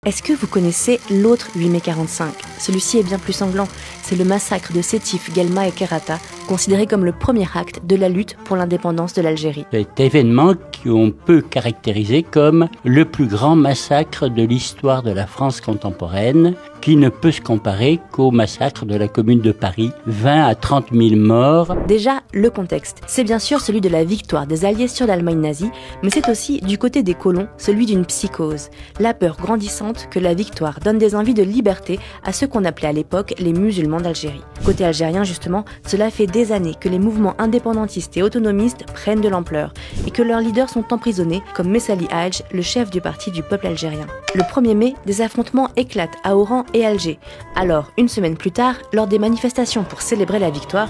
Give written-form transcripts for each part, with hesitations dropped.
Est-ce que vous connaissez l'autre 8 mai 45? Celui-ci est bien plus sanglant. C'est le massacre de Sétif, Guelma et Kerata, considéré comme le premier acte de la lutte pour l'indépendance de l'Algérie. Cet événement qu'on peut caractériser comme le plus grand massacre de l'histoire de la France contemporaine, qui ne peut se comparer qu'au massacre de la Commune de Paris, 20 à 30 000 morts. Déjà, le contexte. C'est bien sûr celui de la victoire des Alliés sur l'Allemagne nazie, mais c'est aussi, du côté des colons, celui d'une psychose. La peur grandissante que la victoire donne des envies de liberté à ceux qu'on appelait à l'époque les musulmans d'Algérie. Côté algérien, justement, cela fait des années que les mouvements indépendantistes et autonomistes prennent de l'ampleur et que leurs leaders sont emprisonnés, comme Messali Hadj, le chef du parti du peuple algérien. Le 1er mai, des affrontements éclatent à Oran et Alger. Alors, une semaine plus tard, lors des manifestations pour célébrer la victoire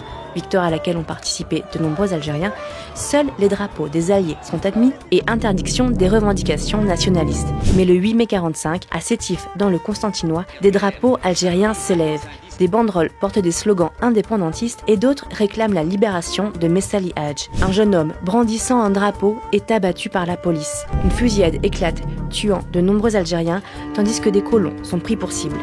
à laquelle ont participé de nombreux Algériens, seuls les drapeaux des Alliés sont admis et interdiction des revendications nationalistes. Mais le 8 mai 45, à Sétif, dans le Constantinois, des drapeaux algériens s'élèvent. Des banderoles portent des slogans indépendantistes et d'autres réclament la libération de Messali Hadj. Un jeune homme brandissant un drapeau est abattu par la police. Une fusillade éclate, tuant de nombreux Algériens, tandis que des colons sont pris pour cible.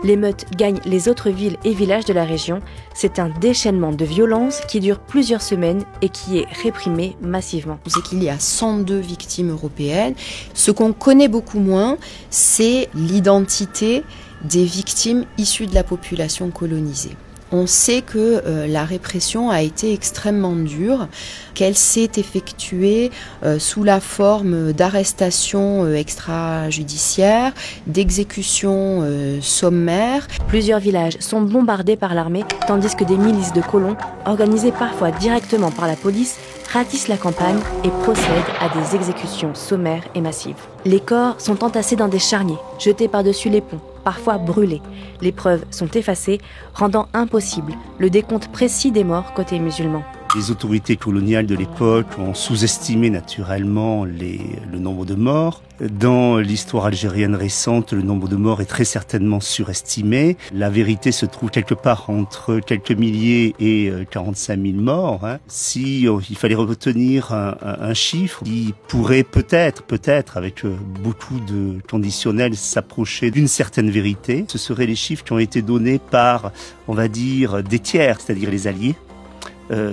L'émeute gagne les autres villes et villages de la région. C'est un déchaînement de violence qui dure plusieurs semaines et qui est réprimé massivement. C'est qu'il y a 102 victimes européennes. Ce qu'on connaît beaucoup moins, c'est l'identité des victimes issues de la population colonisée. On sait que la répression a été extrêmement dure, qu'elle s'est effectuée sous la forme d'arrestations extrajudiciaires, d'exécutions sommaires. Plusieurs villages sont bombardés par l'armée, tandis que des milices de colons, organisées parfois directement par la police, ratissent la campagne et procèdent à des exécutions sommaires et massives. Les corps sont entassés dans des charniers, jetés par-dessus les ponts, parfois brûlés. Les preuves sont effacées, rendant impossible le décompte précis des morts côté musulman. Les autorités coloniales de l'époque ont sous-estimé naturellement le nombre de morts. Dans l'histoire algérienne récente, le nombre de morts est très certainement surestimé. La vérité se trouve quelque part entre quelques milliers et 45 000 morts. Si il fallait retenir un chiffre qui pourrait peut-être avec beaucoup de conditionnels s'approcher d'une certaine vérité, ce seraient les chiffres qui ont été donnés par, on va dire, des tiers, c'est-à-dire les Alliés.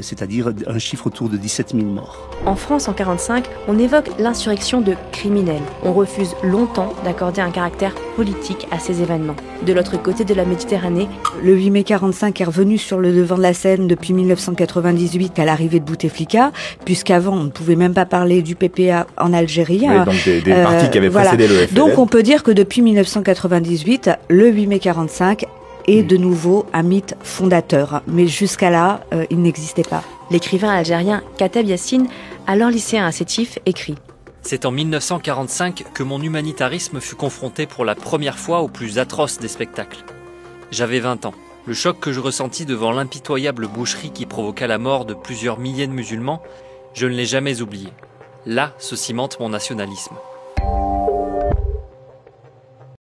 C'est-à-dire un chiffre autour de 17 000 morts. En France, en 1945, on évoque l'insurrection de criminels. On refuse longtemps d'accorder un caractère politique à ces événements. De l'autre côté de la Méditerranée, le 8 mai 45 est revenu sur le devant de la scène depuis 1998 à l'arrivée de Bouteflika, puisqu'avant on ne pouvait même pas parler du PPA en Algérie. Oui, donc des partis qui avaient précédé le FLN. Donc on peut dire que depuis 1998, le 8 mai 45 et de nouveau un mythe fondateur. Mais jusqu'à là, il n'existait pas. L'écrivain algérien Kateb Yassine, alors lycéen à Sétif, écrit: C'est en 1945 que mon humanitarisme fut confronté pour la première fois au plus atroce des spectacles. J'avais 20 ans. Le choc que je ressentis devant l'impitoyable boucherie qui provoqua la mort de plusieurs milliers de musulmans, je ne l'ai jamais oublié. Là se cimente mon nationalisme.